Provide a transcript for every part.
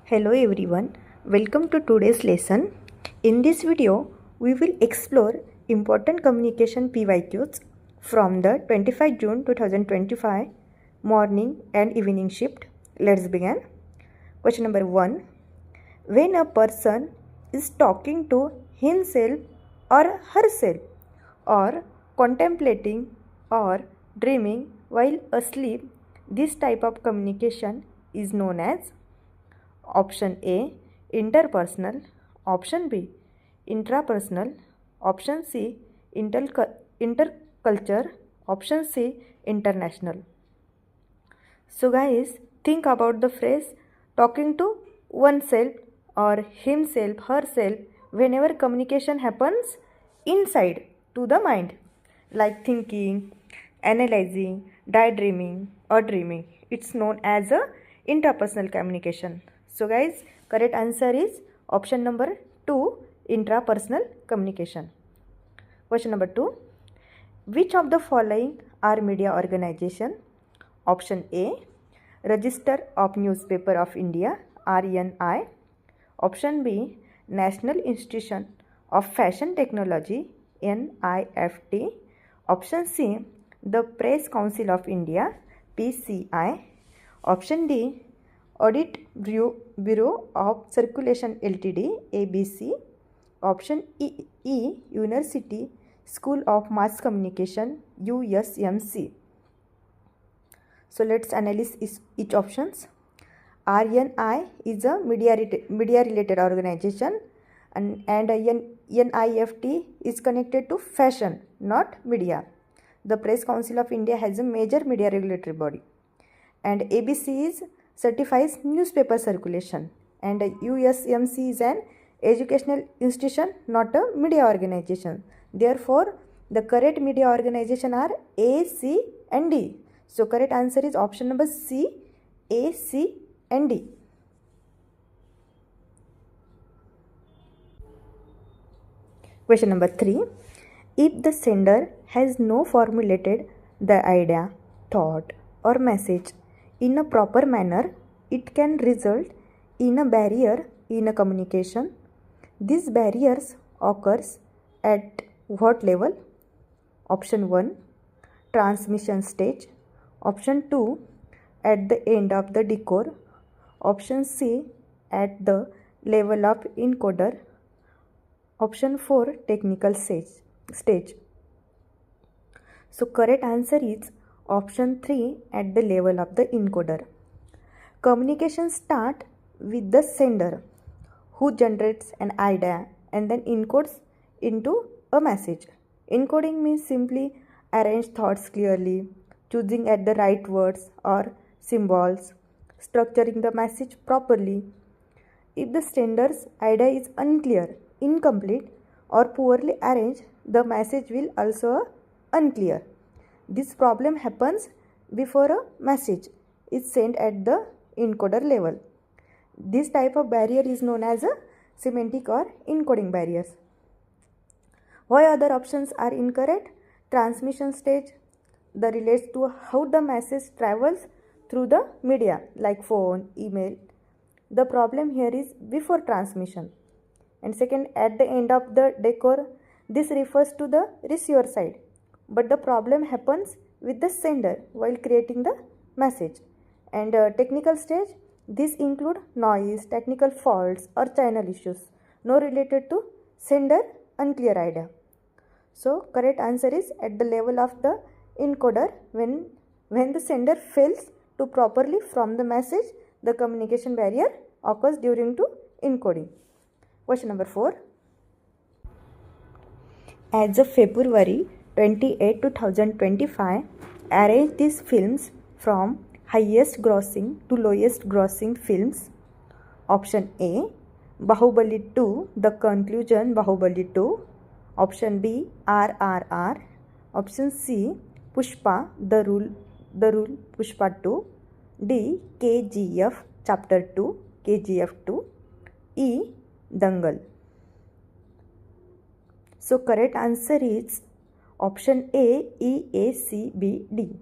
Hello everyone, welcome to today's lesson. In this video, we will explore important communication PYQs from the 25 June 2025 morning and evening shift. Let's begin. Question number 1. When a person is talking to himself or herself or contemplating or dreaming while asleep, this type of communication is known as Option A, interpersonal. Option B, intrapersonal. Option C, interculture. Option C, international. So guys, think about the phrase talking to oneself or himself, herself whenever communication happens inside to the mind, like thinking, analyzing, daydreaming or dreaming. It's known as a intrapersonal communication. So guys, correct answer is option number 2, intrapersonal communication. Question number 2. Which of the following are media organization? Option A, Register of Newspaper of India, RNI. Option B, National Institution of Fashion Technology, NIFT. Option C, the Press Council of India, PCI. Option D, Audit Bureau of Circulation Ltd, ABC. Option E, University School of Mass Communication, USMC. So let's analyze each options. RNI is a media related organization and NIFT is connected to fashion, not media. The Press Council of India has a major media regulatory body, and ABC certifies newspaper circulation, and USMC is an educational institution, not a media organization. Therefore, the correct media organization are A, C and D. So correct answer is option number C, A, C and D. Question number 3. If the sender has no formulated the idea, thought or message in a proper manner, it can result in a barrier in a communication. These barriers occurs at what level? Option 1, transmission stage. Option 2, at the end of the decoder. Option C, at the level of encoder. Option 4, technical stage. So correct answer is option 3, at the level of the encoder. Communication start with the sender, who generates an idea and then encodes into a message. Encoding means simply arrange thoughts clearly, choosing at the right words or symbols, structuring the message properly. If the sender's idea is unclear, incomplete or poorly arranged, the message will also be unclear. This problem happens before a message is sent at the encoder level. This type of barrier is known as a semantic or encoding barriers. Why other options are incorrect? Transmission stage, that relates to how the message travels through the media like phone, email. The problem here is before transmission. And second, at the end of the decoder, this refers to the receiver side. But the problem happens with the sender while creating the message. And technical stage, this include noise, technical faults or channel issues, no related to sender, unclear idea. So correct answer is at the level of the encoder. When the sender fails to properly form the message, the communication barrier occurs during to encoding. Question number 4. As of February 28, 2025, arrange these films from highest grossing to lowest grossing films. Option A, Bahubali 2, The Conclusion, Bahubali 2. Option B, RRR. Option C, Pushpa, The Rule, Pushpa 2. D, KGF, Chapter 2, KGF 2. E, Dangal. So correct answer is option A, E, A, C, B, D.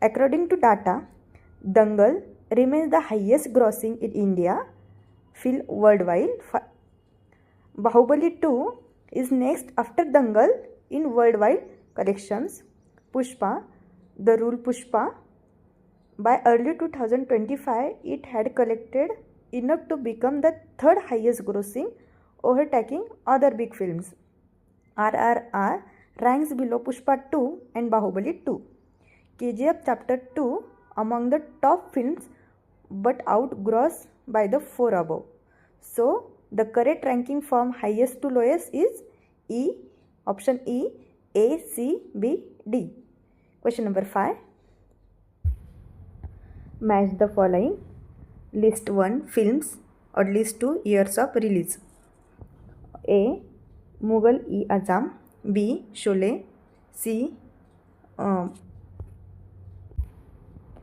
According to data, Dangal remains the highest grossing in India film worldwide. Bahubali 2 is next after Dangal in worldwide collections. Pushpa, the rule Pushpa. By early 2025, it had collected enough to become the third highest grossing, overtaking other big films. RRR ranks below Pushpa 2 and Bahubali 2. KGF Chapter 2 among the top films but outgrossed by the 4 above. So, the correct ranking from highest to lowest is E, option E, A, C, B, D. Question number 5. Match the following. List 1 films or list 2 years of release. A. Mughal-e-Azam. B. Sholay. C.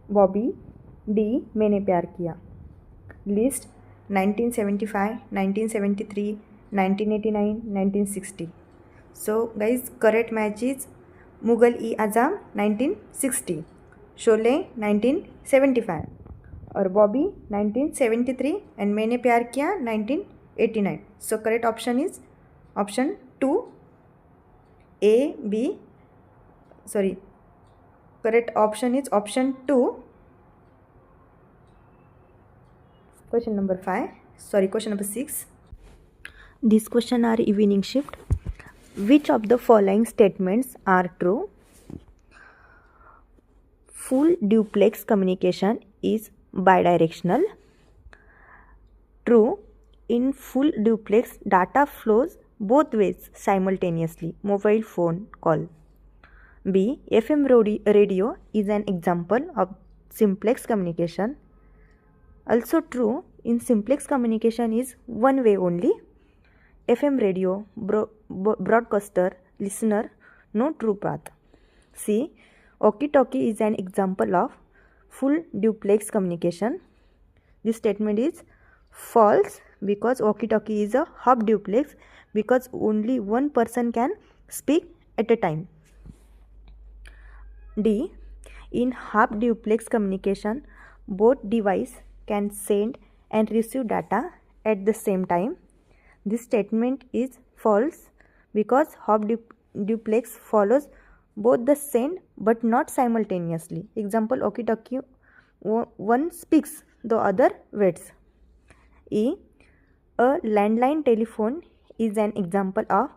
Bobby. D. मैंने प्यार किया. List 1975, 1973, 1989, 1960. So guys, correct match is Mughal-e-Azam 1960, Sholay 1975 और Bobby 1973 and मैंने प्यार किया 1989. So correct option is option 2. A, B, sorry, correct option is option 2. Question number 6. This question are evening shift. Which of the following statements are true? Full duplex communication is bidirectional. True. In full duplex, data flows both ways simultaneously. Mobile phone call. B. FM radio is an example of simplex communication. Also true, in simplex communication is one way only. FM radio, broadcaster, listener, no true path. C. Walkie-talkie is an example of full duplex communication. This statement is false because walkie-talkie is a half duplex because only one person can speak at a time. D. In half duplex communication, both devices can send and receive data at the same time. This statement is false because half duplex follows both the send but not simultaneously. Example, walkie-talkie, one speaks, the other waits. E. A landline telephone is an example of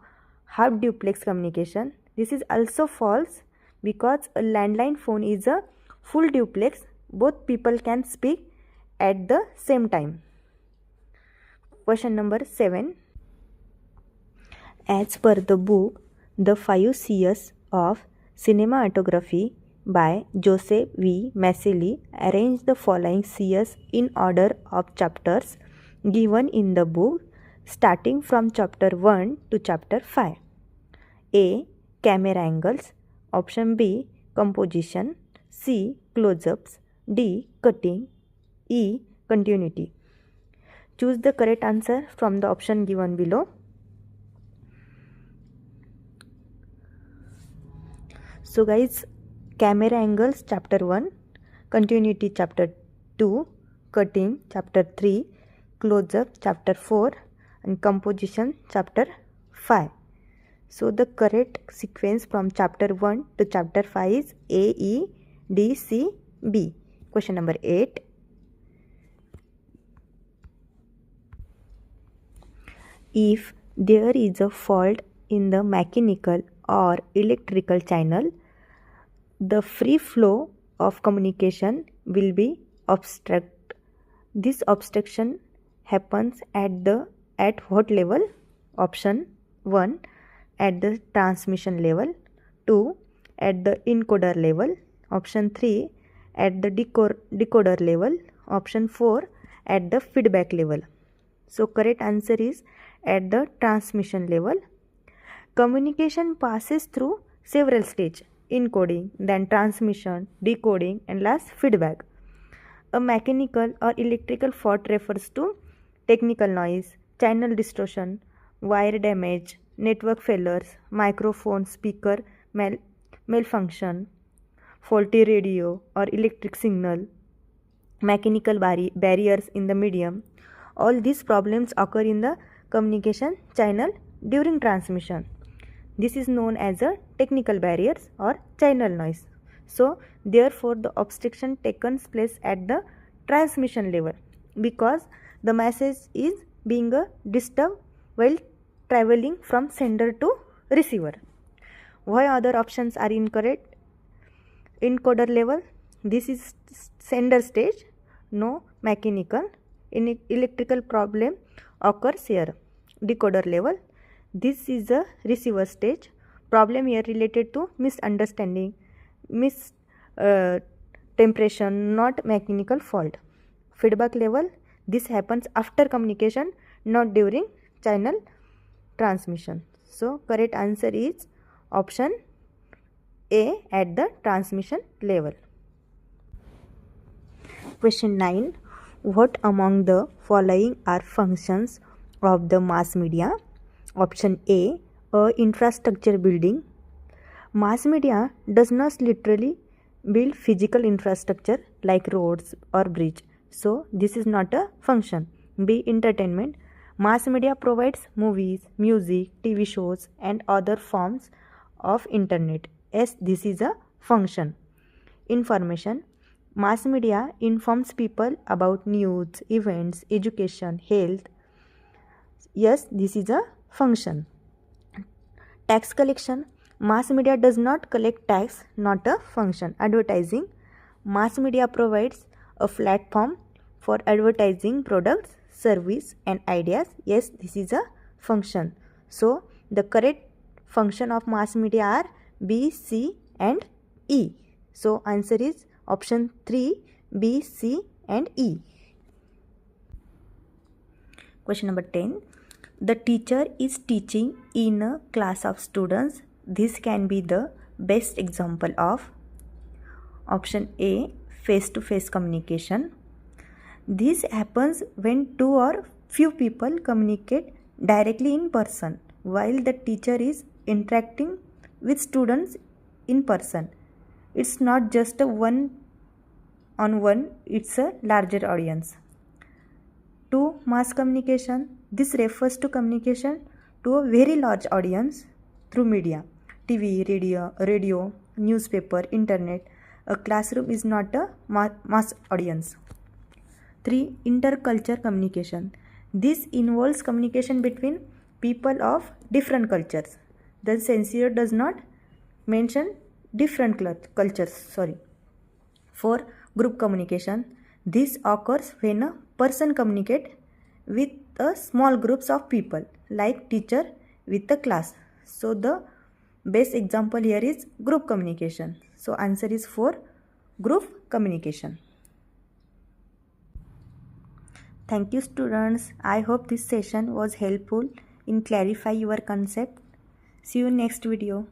half duplex communication. This is also false because a landline phone is a full duplex. Both people can speak at the same time. Question number 7. As per the book, The 5 C's of Cinematography by Joseph V. Mascelli, arrange the following C's in order of chapters given in the book, starting from chapter 1 to chapter 5. A. Camera angles. Option B. Composition. C. Close-ups. D. Cutting. E. Continuity. Choose the correct answer from the option given below. So guys, camera angles chapter 1, continuity chapter 2, cutting chapter 3, close-up chapter 4 and composition chapter 5. So the correct sequence from chapter 1 to chapter 5 is A, E, D, C, B. Question number 8. If there is a fault in the mechanical or electrical channel, the free flow of communication will be obstructed. This obstruction happens at what level? Option 1, at the transmission level. 2, at the encoder level. Option 3, at the decoder level. Option 4, at the feedback level. So correct answer is at the transmission level. Communication passes through several stages: encoding, then transmission, decoding, and last feedback. A mechanical or electrical fault refers to technical noise, channel distortion, wire damage, network failures, microphone speaker malfunction, faulty radio or electric signal, mechanical barriers in the medium, All these problems occur in the communication channel during transmission. This is known as a technical barriers or channel noise. So therefore the obstruction takes place at the transmission level because the message is being disturbed while traveling from sender to receiver. Why other options are incorrect? Encoder level, this is sender stage, no mechanical, electrical problem occurs here. Decoder level, this is a receiver stage, problem here related to misunderstanding, temperation, not mechanical fault. Feedback level, this happens after communication, not during channel transmission. So correct answer is option A at the transmission level. Question 9. What among the following are functions of the mass media? Option A, infrastructure building. Mass media does not literally build physical infrastructure like roads or bridge. So this is not a function. B, entertainment. Mass media provides movies, music, TV shows and other forms of internet. Yes, this is a function. Information. Mass media informs people about news, events, education, health. Yes, this is a function. Tax collection. Mass media does not collect tax, not a function. Advertising. Mass media provides a platform for advertising products, service and ideas. Yes, this is a function. So the correct function of mass media are B, C and E. So answer is option 3, B, C and E. Question number 10. The teacher is teaching in a class of students. This can be the best example of option A, face-to-face communication. This happens when two or few people communicate directly in person while the teacher is interacting with students in person. It's not just a one-on-one, it's a larger audience. 2. Mass communication. This refers to communication to a very large audience through media, TV, radio, newspaper, internet. A classroom is not a mass audience. 3. Intercultural communication. This involves communication between people of different cultures. The censor does not mention different cultures. 4. Group communication. This occurs when a person communicates with a small groups of people like teacher with the class. So the best example here is group communication. So answer is 4, group communication. Thank you students. I hope this session was helpful in clarify your concept. See you next video.